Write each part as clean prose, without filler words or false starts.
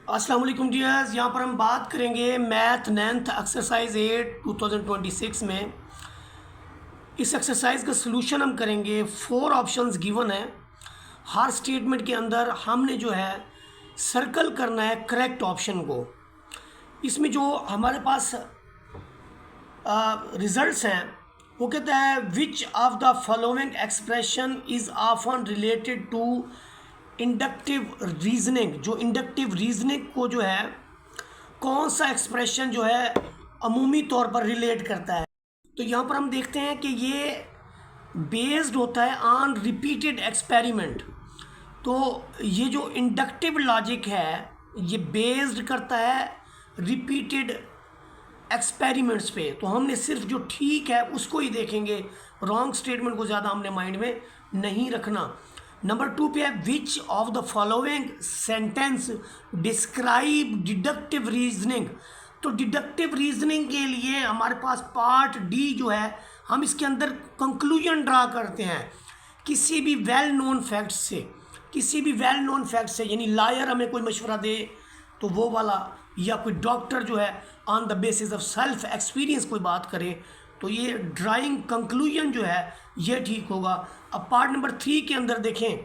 अस्सलाम वालेकुम डियर्स। यहाँ पर हम बात करेंगे मैथ 9th एक्सरसाइज 8 2026 में। इस एक्सरसाइज का सलूशन हम करेंगे। 4 ऑप्शंस गिवन है। हर स्टेटमेंट के अंदर हमने जो है सर्कल करना है करेक्ट ऑप्शन को। इसमें जो हमारे पास रिजल्ट्स हैं वो कहता है which of the following expression is often related to inductive reasoning. जो इंडक्टिव रीजनिंग को जो है कौन सा एक्सप्रेशन जो है अमूमी तौर पर रिलेट करता है। तो यहाँ पर हम देखते हैं कि ये बेस्ड होता है ऑन रिपीटेड एक्सपेरिमेंट। तो ये जो इंडक्टिव लॉजिक है ये बेस्ड करता है रिपीटेड एक्सपेरिमेंट्स पे। तो हमने सिर्फ जो ठीक है उसको ही देखेंगे, रॉन्ग स्टेटमेंट को ज़्यादा हमने माइंड में नहीं रखना। नंबर 2 पे है which of the following sentence describe deductive reasoning. तो डिडक्टिव रीजनिंग के लिए हमारे पास पार्ट डी जो है हम इसके अंदर कंक्लूजन ड्रा करते हैं किसी भी वेल नोन फैक्ट से, यानी लायर हमें कोई मशवरा दे तो वो वाला, या कोई डॉक्टर जो है on the basis of self experience कोई बात करे तो ये ड्राइंग कंक्लूजन जो है ये ठीक होगा। अब पार्ट नंबर 3 के अंदर देखें।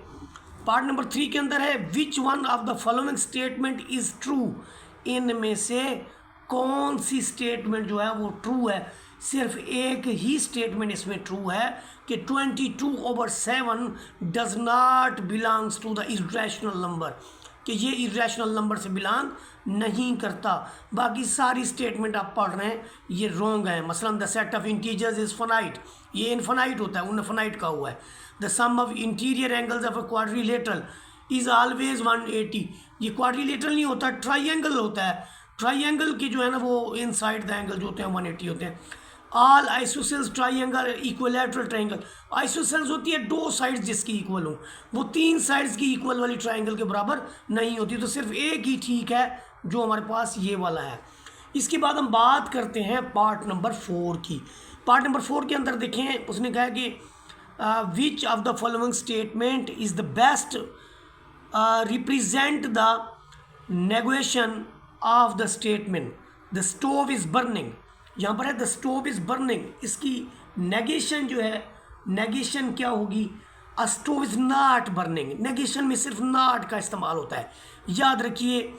पार्ट नंबर 3 के अंदर है which one of the following statement is true. इनमें से कौन सी स्टेटमेंट जो है वो ट्रू है। सिर्फ एक ही स्टेटमेंट इसमें ट्रू है कि 22/7 does not belongs to the irrational number, कि ये इरेशनल नंबर से बिलोंग नहीं करता। बाकी सारी स्टेटमेंट आप पढ़ रहे हैं ये रॉन्ग है। मसलन the set of integers is finite, ये इनफाइनाइट होता है, इनफाइनाइट का हुआ है। The sum of interior angles of a quadrilateral is always 180, ये क्वाड्रिलेटरल नहीं होता, ट्राइंगल होता है। ट्राइंगल के जो है ना वो इनसाइड द एंगल जो होते हैं 180 होते हैं। All isosceles triangle equilateral triangle, isosceles होती है 2 साइड्स जिसकी इक्वल हो, वो 3 साइड्स की इक्वल वाली ट्राइंगल के बराबर नहीं होती। तो सिर्फ एक ही ठीक है जो हमारे पास ये वाला है। इसके बाद हम बात करते हैं पार्ट नंबर 4 की। पार्ट नंबर 4 के अंदर देखें, उसने कहा कि which of the following statement is the best represent the negation of the statement the stove is burning. यहाँ पर है द स्टोव इज़ बर्निंग, इसकी नेगेशन जो है, नेगेशन क्या होगी, a stove is not burning. Negation में सिर्फ नॉट का इस्तेमाल होता है, याद रखिए।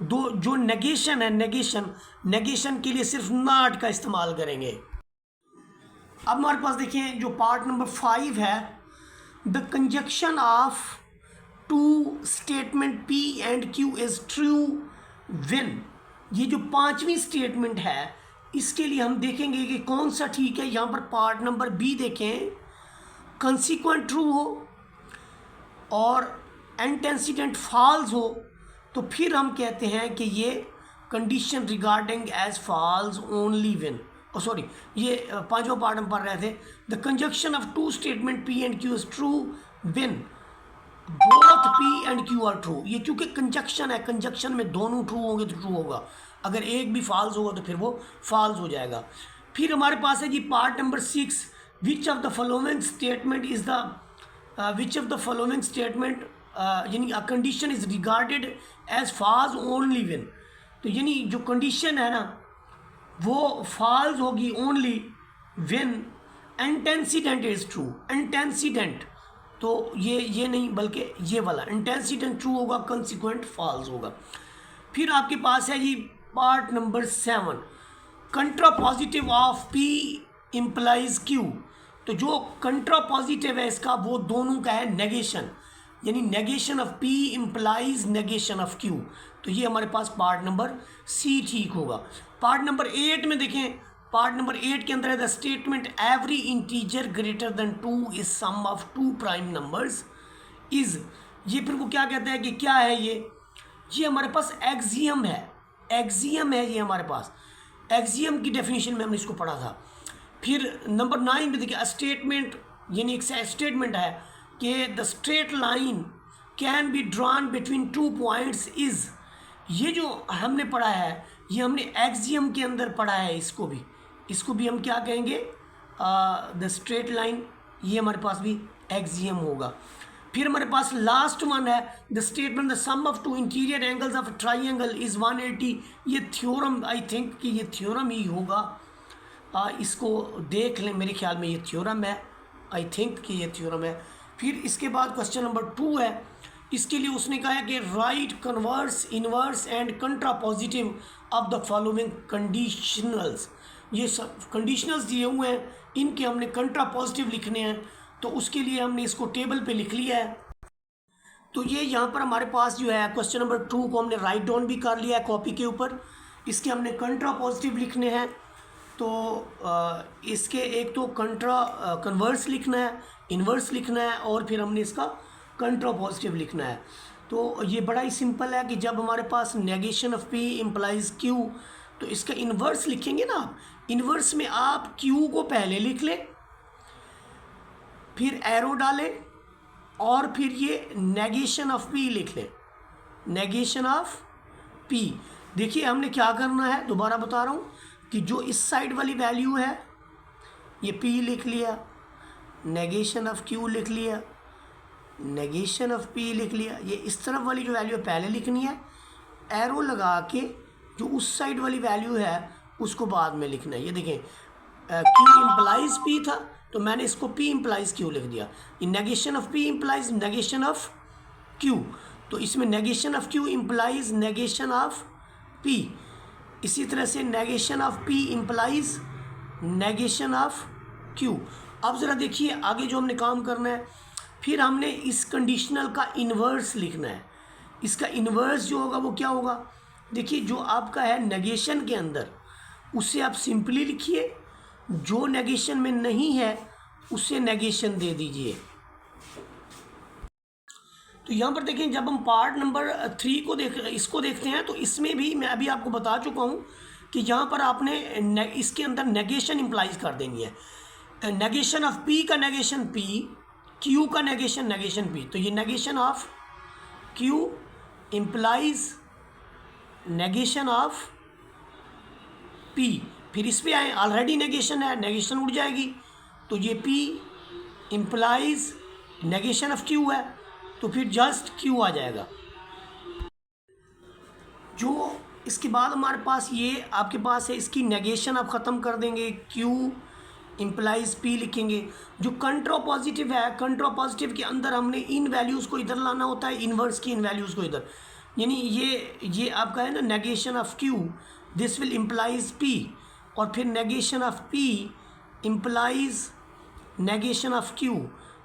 दो जो नेगेशन है, नेगेशन के लिए सिर्फ नॉट का इस्तेमाल करेंगे। अब हमारे पास देखिए जो पार्ट नंबर 5 है, the conjunction of two statement P and Q is true when. ये जो 5वीं स्टेटमेंट है इसके लिए हम देखेंगे कि कौन सा ठीक है। यहाँ पर पार्ट नंबर B देखें, कंसिक्वेंट ट्रू हो और एंटेसिडेंट फॉल्स हो तो फिर हम कहते हैं कि ये condition regarding as false only when, sorry ये 5वां पार्ट हम पढ़ रहे थे। The conjunction of two statement P and Q is true when both P and Q are true. ये क्योंकि कंजक्शन है, कंजक्शन में दोनों ट्रू होंगे तो ट्रू होगा, अगर एक भी फॉल्स होगा तो फिर वो फॉल्स हो जाएगा। फिर हमारे पास है जी part number 6, which of the following statement is the which of the following statement यानी a condition is regarded as false only when. तो यानी जो कंडीशन है ना वो फॉल्स होगी only when antecedent is true. Antecedent तो ये नहीं बल्कि ये वाला एंटेसिडेंट ट्रू होगा, कंसिक्वेंट फॉल्स होगा। फिर आपके पास है जी part number 7, contrapositive of P implies Q। तो जो कंट्रापॉजिटिव है इसका वो दोनों का है नेगेशन, यानी negation of P implies negation of Q। तो ये हमारे पास पार्ट नंबर C ठीक होगा। पार्ट नंबर 8 में देखें, पार्ट नंबर 8 के अंदर है the statement every integer greater than 2 is sum of 2 prime numbers is. ये फिर को क्या कहते हैं कि क्या है ये हमारे पास एक्सियम है, एक्सियम है ये हमारे पास। एक्सियम की डेफिनेशन में हमने इसको पढ़ा था। फिर नंबर 9 में देखिए स्टेटमेंट, यानी एक स्टेटमेंट है कि the straight line can be drawn between 2 points is. ये जो हमने पढ़ा है ये हमने एक्सियम के अंदर पढ़ा है। इसको भी हम क्या कहेंगे, द स्ट्रेट लाइन, ये हमारे पास भी एक्सियम होगा। फिर हमारे पास लास्ट वन है the statement the sum of two interior angles of triangle is 180। ये थ्योरम, आई थिंक कि ये थ्योरम ही होगा, इसको देख लें, मेरे ख्याल में ये थ्योरम है, आई थिंक कि ये थ्योरम है। फिर इसके बाद क्वेश्चन नंबर 2 है, इसके लिए उसने कहा है कि write converse inverse and contrapositive of the following conditionals. ये सब कंडीशनल्स दिए हुए हैं, इनके हमने कंट्रापोजिटिव लिखने हैं, तो उसके लिए हमने इसको टेबल पे लिख लिया है। तो ये यहाँ पर हमारे पास जो है क्वेश्चन नंबर 2 को हमने राइट डाउन भी कर लिया है कॉपी के ऊपर। इसके हमने कंट्रापोजिटिव लिखने हैं, तो इसके एक तो कन्वर्स लिखना है, इन्वर्स लिखना है, और फिर हमने इसका कंट्रापोजिटिव लिखना है। तो ये बड़ा ही सिंपल है कि जब हमारे पास negation of P implies Q, तो इसका इन्वर्स लिखेंगे ना आप, इन्वर्स में आप क्यू को पहले लिख लें, फिर एरो डालें, और फिर ये नेगेशन ऑफ पी लिख लें, नेगेशन ऑफ पी। देखिए हमने क्या करना है, दोबारा बता रहा हूँ कि जो इस साइड वाली वैल्यू है ये पी लिख लिया, नेगेशन ऑफ क्यू लिख लिया, नेगेशन ऑफ पी लिख लिया। ये इस तरफ वाली जो वैल्यू है पहले लिखनी है, एरो लगा के जो उस साइड वाली वैल्यू है उसको बाद में लिखना है। ये देखें क्यू इम्प्लाइज पी था, तो मैंने इसको पी इम्प्लाइज क्यू लिख दिया। ये negation of P implies negation of Q, तो इसमें negation of Q implies negation of P. इसी तरह से negation of P implies negation of Q. अब ज़रा देखिए आगे जो हमने काम करना है, फिर हमने इस कंडीशनल का इन्वर्स लिखना है। इसका इन्वर्स जो होगा वो क्या होगा, देखिए जो आपका है नेगेशन के अंदर उसे आप सिंपली लिखिए, जो नेगेशन में नहीं है उसे नेगेशन दे दीजिए। तो यहाँ पर देखें जब हम पार्ट नंबर 3 को इसको देखते हैं, तो इसमें भी मैं अभी आपको बता चुका हूँ कि यहाँ पर आपने इसके अंदर नेगेशन इम्प्लाइज कर देनी है। नेगेशन ऑफ पी का नेगेशन पी, क्यू का नेगेशन नेगेशन पी। तो ये negation of Q implies negation of P. फिर इस पे आए, ऑलरेडी नेगेशन है, नेगेशन उड़ जाएगी, तो ये P implies negation of Q है, तो फिर जस्ट क्यू आ जाएगा। जो इसके बाद हमारे पास ये आपके पास है, इसकी नेगेशन आप ख़त्म कर देंगे, क्यू इम्प्लाइज पी लिखेंगे। जो कंट्रापोजिटिव है, कंट्रापोजिटिव के अंदर हमने इन वैल्यूज़ को इधर लाना होता है, इन्वर्स की इन वैल्यूज़ को इधर, यानी ये आपका है ना negation of Q, this will implies P, और फिर negation of P implies negation of Q,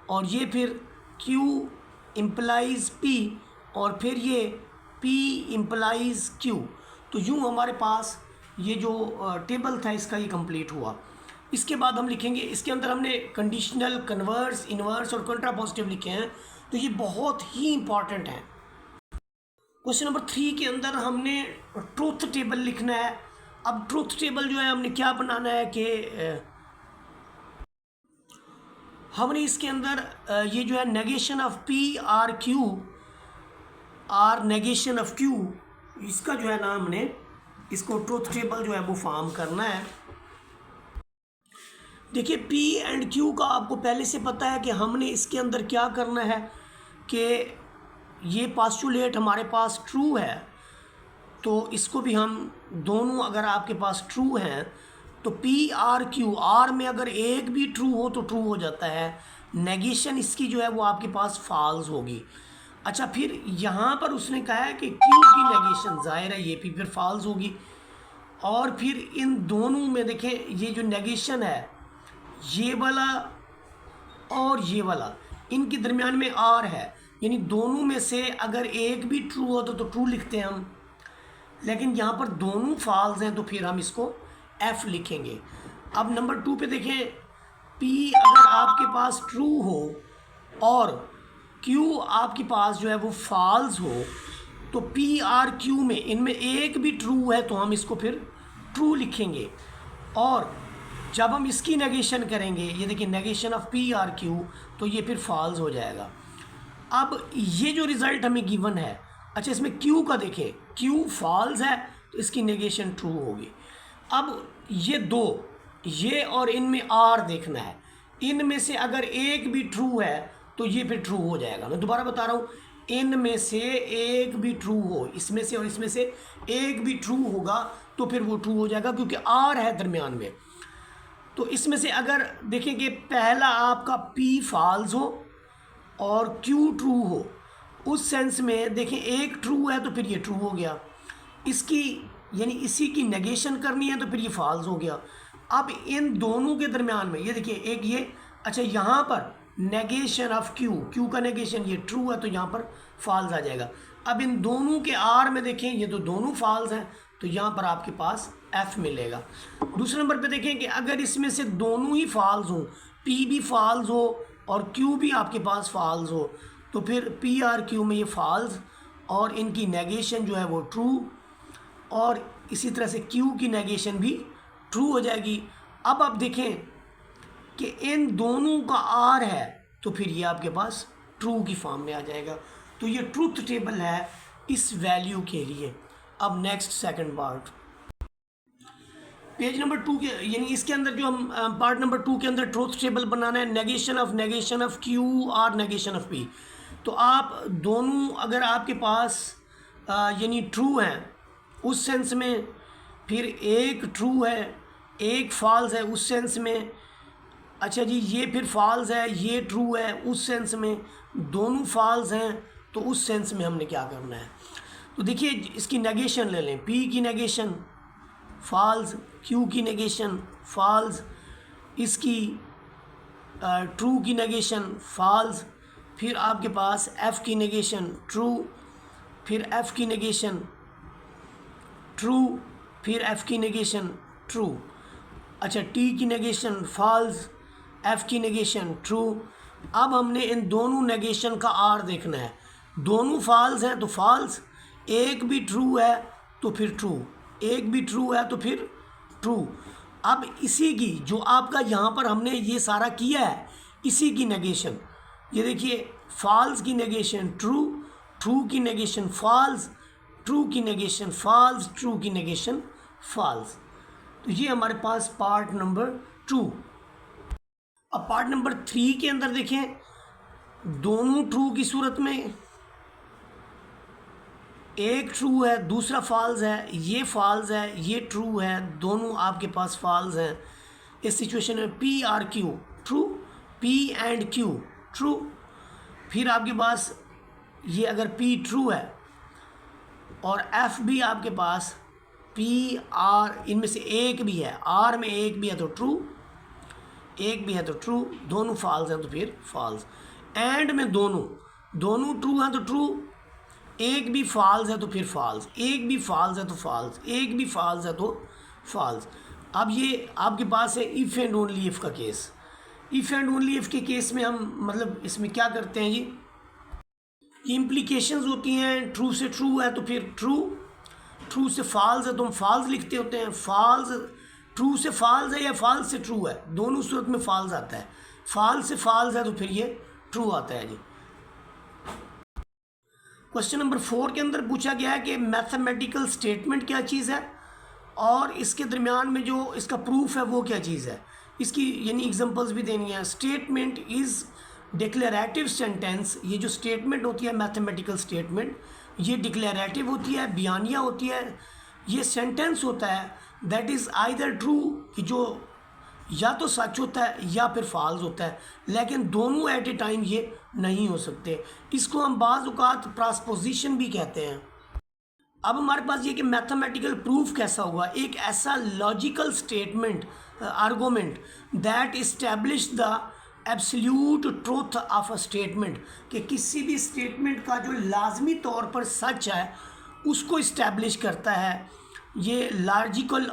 और ये फिर क्यू इम्प्लाइज पी, और फिर ये पी इम्प्लाइज क्यू। तो यूँ हमारे पास ये जो टेबल था इसका ये कंप्लीट हुआ। इसके बाद हम लिखेंगे, इसके अंदर हमने कंडीशनल, कन्वर्स, इन्वर्स और कंट्रापोजिटिव लिखे हैं, तो ये बहुत ही इंपॉर्टेंट है। क्वेश्चन नंबर 3 के अंदर हमने ट्रूथ टेबल लिखना है। अब ट्रूथ टेबल जो है हमने क्या बनाना है कि हमने इसके अंदर ये जो है negation of P or Q, or negation of Q, इसका जो है ना हमने इसको ट्रूथ टेबल जो है वो फॉर्म करना है। देखिए पी एंड क्यू का आपको पहले से पता है कि हमने इसके अंदर क्या करना है कि ये पास्टुलेट हमारे पास ट्रू है, तो इसको भी हम दोनों अगर आपके पास ट्रू हैं तो पी आर क्यू, आर में अगर एक भी ट्रू हो तो ट्रू हो जाता है, नेगेशन इसकी जो है वो आपके पास फॉल्स होगी। अच्छा, फिर यहाँ पर उसने कहा है कि क्यू की नेगेशन ज़ाहिर है ये भी फिर फॉल्स होगी, और फिर इन दोनों में देखें ये जो नेगेशन है ये वाला और ये वाला, इनके दरमियान में आर है, यानी दोनों में से अगर एक भी ट्रू हो तो ट्रू लिखते हैं हम, लेकिन यहाँ पर दोनों फॉल्स हैं तो फिर हम इसको एफ लिखेंगे। अब नंबर 2 पे देखें, पी अगर आपके पास ट्रू हो और क्यू आपके पास जो है वो फॉल्स हो, तो पी आर क्यू में इनमें एक भी ट्रू है तो हम इसको फिर ट्रू लिखेंगे, और जब हम इसकी नेगेशन करेंगे, ये देखिए negation of P or Q, तो ये फिर फॉल्स हो जाएगा। अब ये जो रिज़ल्ट हमें गिवन है, अच्छा इसमें क्यू का देखें, क्यू फॉल्स है तो इसकी नेगेशन ट्रू होगी। अब ये दो, ये और इनमें आर देखना है, इनमें से अगर एक भी ट्रू है तो ये फिर ट्रू हो जाएगा। मैं दोबारा बता रहा हूँ, इनमें से एक भी ट्रू हो, इसमें से और इसमें से एक भी ट्रू होगा तो फिर वो ट्रू हो जाएगा, क्योंकि आर है दरमियान में। तो इसमें से अगर देखें कि पहला आपका पी फॉल्स हो और क्यू ट्रू हो, उस सेंस में देखें एक ट्रू है तो फिर ये ट्रू हो गया, इसकी यानी इसी की नेगेशन करनी है तो फिर ये फॉल्स हो गया। अब इन दोनों के दरमियान में ये देखिए एक ये, अच्छा यहाँ पर नेगेशन ऑफ क्यू, क्यू का नेगेशन ये ट्रू है तो यहाँ पर फॉल्स आ जाएगा। अब इन दोनों के आर में देखें ये तो दोनों फॉल्स हैं, तो यहाँ पर आपके पास एफ मिलेगा। दूसरे नंबर पे देखें कि अगर इसमें से दोनों ही फॉल्स हों, पी भी फॉल्स हो और क्यू भी आपके पास फॉल्स हो, तो फिर पी आर क्यू में ये फॉल्स और इनकी नेगेशन जो है वो ट्रू, और इसी तरह से क्यू की नेगेशन भी ट्रू हो जाएगी। अब आप देखें कि इन दोनों का आर है तो फिर ये आपके पास ट्रू की फॉर्म में आ जाएगा। तो ये ट्रूथ टेबल है इस वैल्यू के लिए। अब next second part, page number 2 के यानी इसके अंदर जो हम पार्ट नंबर 2 के अंदर ट्रूथ टेबल बनाना है, नेगेशन ऑफ क्यू और नेगेशन ऑफ पी। तो आप दोनों अगर आपके पास यानी ट्रू हैं उस सेंस में, फिर एक ट्रू है एक फॉल्स है उस सेंस में, अच्छा जी ये फिर फॉल्स है ये ट्रू है उस सेंस में, दोनों फॉल्स हैं तो उस सेंस में हमने क्या करना है। तो देखिए इसकी नेगेशन ले लें, पी की नेगेशन फॉल्स, क्यू की नेगेशन फॉल्स, इसकी ट्रू की नेगेशन फॉल्स, फिर आपके पास एफ़ की नेगेशन ट्रू, फिर एफ़ की नेगेशन ट्रू, फिर एफ़ की नेगेशन ट्रू, अच्छा टी की नेगेशन फॉल्स, एफ़ की नेगेशन ट्रू। अब हमने इन दोनों नेगेशन का आर देखना है, दोनों फॉल्स हैं तो फॉल्स, एक भी ट्रू है तो फिर ट्रू, एक भी ट्रू है तो फिर ट्रू। अब इसी की जो आपका यहाँ पर हमने ये सारा किया है इसी की नेगेशन, ये देखिए फॉल्स की नेगेशन ट्रू, ट्रू की नेगेशन फॉल्स, ट्रू की नेगेशन फॉल्स, ट्रू की नेगेशन फॉल्स। तो ये हमारे पास पार्ट नंबर 2। अब पार्ट नंबर 3 के अंदर देखें, दोनों ट्रू की सूरत में एक ट्रू है दूसरा फॉल्स है, ये फॉल्स है ये ट्रू है, दोनों आपके पास फॉल्स हैं। इस सिचुएशन में P or Q true, P and Q true, फिर आपके पास ये अगर पी ट्रू है और एफ भी आपके पास पी आर इनमें से एक भी है, आर में एक भी है तो ट्रू, एक भी है तो ट्रू, दोनों फॉल्स हैं तो फिर फॉल्स। एंड में दोनों ट्रू हैं तो ट्रू, एक भी फॉल्स है तो फिर फॉल्स, एक भी फॉल्स है तो फॉल्स, एक भी फॉल्स है तो फॉल्स। अब ये आपके पास है इफ़ एंड ओनली इफ़ का case. If and only if के केस में हम मतलब इसमें क्या करते हैं जी, ये इम्प्लीकेशंस होती हैं, ट्रू से ट्रू है तो फिर ट्रू, ट्रू से फॉल्स है तो हम फॉल्स लिखते होते हैं, फॉल्स ट्रू से फॉल्स है या फॉल्स से ट्रू है, दोनों सूरत में फॉल्स आता है, फॉल्स से फॉल्स है तो फिर ये ट्रू आता है जी। क्वेश्चन नंबर 4 के अंदर पूछा गया है कि मैथमेटिकल स्टेटमेंट क्या चीज़ है और इसके दरमियान में जो इसका प्रूफ है वो क्या चीज़ है, इसकी यानी एग्जांपल्स भी देनी है। स्टेटमेंट इज़ डिक्लेरेटिव सेंटेंस, ये जो स्टेटमेंट होती है मैथमेटिकल स्टेटमेंट ये डिक्लेरेटिव होती है, बयानिया होती है, ये सेंटेंस होता है दैट इज़ आइदर ट्रू कि जो या तो सच होता है या फिर फॉल्स होता है, लेकिन दोनों एट ए टाइम ये नहीं हो सकते। इसको हम बाज़ औक़ात ट्रांसपोजिशन भी कहते हैं। अब हमारे पास ये कि मैथमेटिकल प्रूफ कैसा होगा, एक ऐसा logical statement argument that establish the absolute truth of a statement, कि किसी भी स्टेटमेंट का जो लाजमी तौर पर सच है उसको इस्टेब्लिश करता है। ये लॉजिकल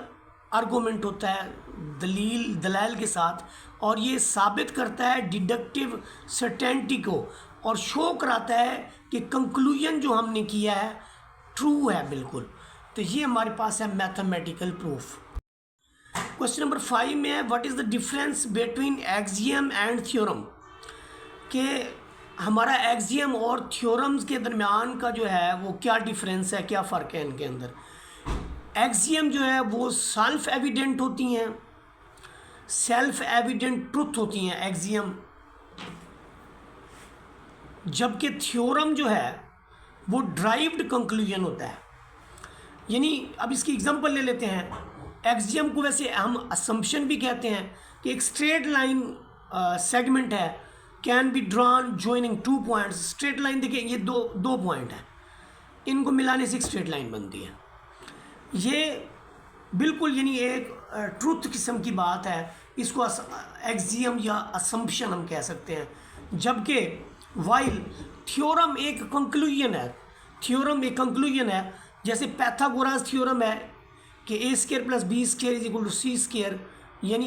आर्गूमेंट होता है दलाइल के साथ, और ये साबित करता है डिडक्टिव सर्टेनिटी को और शो कराता है कि कंक्लूजन जो हमने किया है ट्रू है बिल्कुल। तो ये हमारे पास है मैथमेटिकल प्रूफ। क्वेश्चन नंबर 5 में है what is the difference between axiom and theorem, कि हमारा एक्सियम और थ्योरम्स के दरमियान का जो है वो क्या डिफरेंस है, क्या फ़र्क है इनके अंदर। एक्सियम जो है वो सेल्फ एविडेंट होती हैं, सेल्फ एविडेंट ट्रुथ होती हैं एक्सियम, जबकि थ्योरम जो है वो ड्राइव्ड कंक्लूजन होता है। यानी अब इसकी एग्जांपल ले लेते हैं। एक्सियम को वैसे हम असम्पशन भी कहते हैं कि एक स्ट्रेट लाइन सेगमेंट है, can be drawn joining 2 points. Straight line देखिए, ये दो पॉइंट हैं, इनको मिलाने से एक स्ट्रेट लाइन बनती है। ये बिल्कुल यानी एक ट्रुथ किस्म की बात है, इसको एक्सियम या असम्पशन हम कह सकते हैं। जबकि वाइल थ्योरम एक कंक्लूजन है, थ्योरम एक कंक्लूजन है। जैसे पैथागोरस थ्योरम है कि A square plus B square is equal to C square, यानी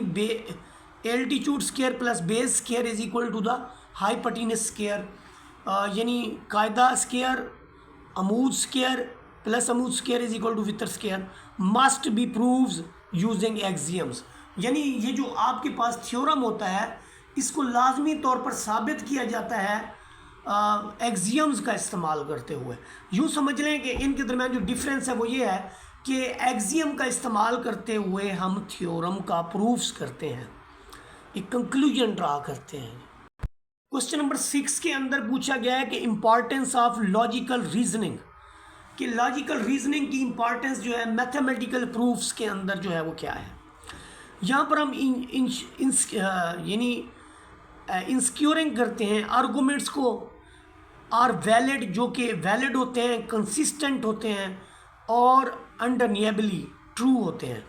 altitude square plus base square is equal to the hypotenuse square, यानी कायदा स्क्वायर अमूद स्क्वायर प्लस अमूद स्क्वायर इज इक्वल टू वितर square must be proves using axioms. यानी ये जो आपके पास थ्योरम होता है, इसको लाजमी तौर पर साबित किया जाता है एक्सियम्स का इस्तेमाल करते हुए। यूँ समझ लें कि इनके दरमियान जो डिफरेंस है वो ये है कि एक्सियम का इस्तेमाल करते हुए हम थ्योरम का प्रूफ्स करते हैं, एक कंक्लूजन ड्रा करते हैं। क्वेश्चन नंबर 6 के अंदर पूछा गया है कि इम्पॉर्टेंस ऑफ लॉजिकल रीजनिंग, कि लॉजिकल रीजनिंग की इम्पॉर्टेंस जो है मैथमेटिकल प्रूफ्स के अंदर जो है वो क्या है। यहाँ पर हम यानी इंस्क्योरिंग करते हैं आर्गूमेंट्स को, आर वैलिड, जो कि वैलिड होते हैं, कंसिस्टेंट होते हैं और अनडेनिएबली ट्रू होते हैं,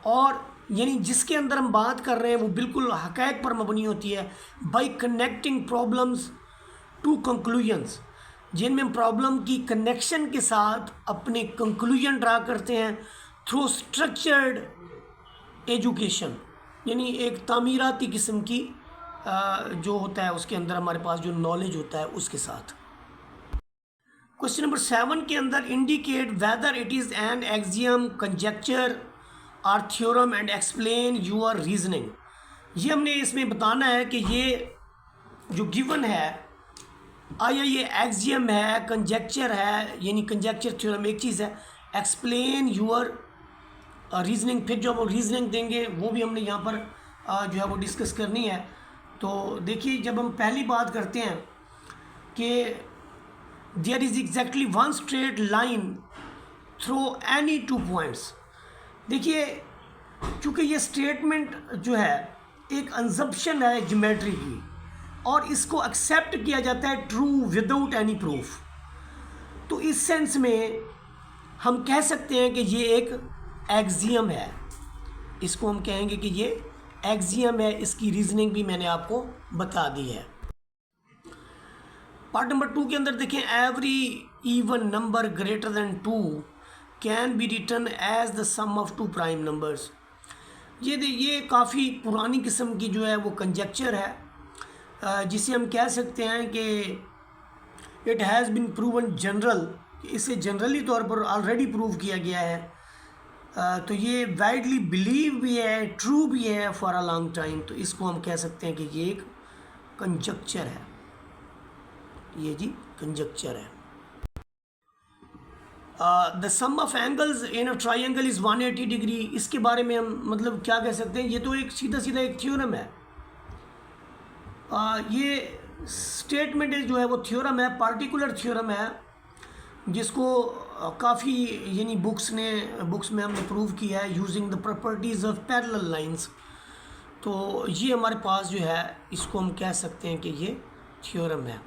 और यानी जिसके अंदर हम बात कर रहे हैं वो बिल्कुल हक़ाइक़ पर मबनी होती है। By connecting problems to conclusions, जिनमें हम प्रॉब्लम की कनेक्शन के साथ अपने कंक्लूजन ड्रा करते हैं थ्रू स्ट्रक्चर्ड एजुकेशन, यानी एक तामीराती किस्म की जो होता है उसके अंदर हमारे पास जो नॉलेज होता है उसके साथ। क्वेश्चन नंबर 7 के अंदर indicate whether it is an axiom, conjecture और theorem and explain your reasoning. ये हमने इसमें बताना है कि ये जो गिवन है आया ये एक्सियम है, कंजेक्चर है, यानी कंजेक्चर थ्योरम एक चीज़ है, एक्सप्लेन यूर रीजनिंग, फिर जो हम रीजनिंग देंगे वो भी हमने यहाँ पर जो है वो डिस्कस करनी है। तो देखिए, जब हम पहली बात करते हैं कि there is exactly one straight line through any 2 points, देखिए चूँकि ये स्टेटमेंट जो है एक अंजप्शन है ज्योमेट्री की, और इसको एक्सेप्ट किया जाता है ट्रू विदाउट एनी प्रूफ, तो इस सेंस में हम कह सकते हैं कि ये एक एक्सियम है। इसको हम कहेंगे कि ये एक्सियम है। इसकी रीजनिंग भी मैंने आपको बता दी है। पार्ट नंबर 2 के अंदर देखें, every even number greater than 2 can be written as the sum of 2 prime numbers. ये काफ़ी पुरानी किस्म की जो है वो कंजेक्चर है, जिसे हम कह सकते हैं कि it has been proven general, इसे जनरली तौर पर ऑलरेडी प्रूव किया गया है। तो ये वाइडली बिलीव भी है, ट्रू भी है फॉर अ लॉन्ग टाइम, तो इसको हम कह सकते हैं कि ये एक कंजक्चर है। ये जी कंजक्चर है। The sum of angles in a triangle is 180 degree, इसके बारे में हम मतलब क्या कह सकते हैं, ये तो एक सीधा सीधा एक थ्योरम है। ये स्टेटमेंट जो है वो थ्योरम है, पार्टिकुलर थ्योरम है, जिसको काफ़ी यानी बुक्स में हमने प्रूव किया है using the properties of parallel lines. तो ये हमारे पास जो है इसको हम कह सकते हैं कि ये थ्योरम है।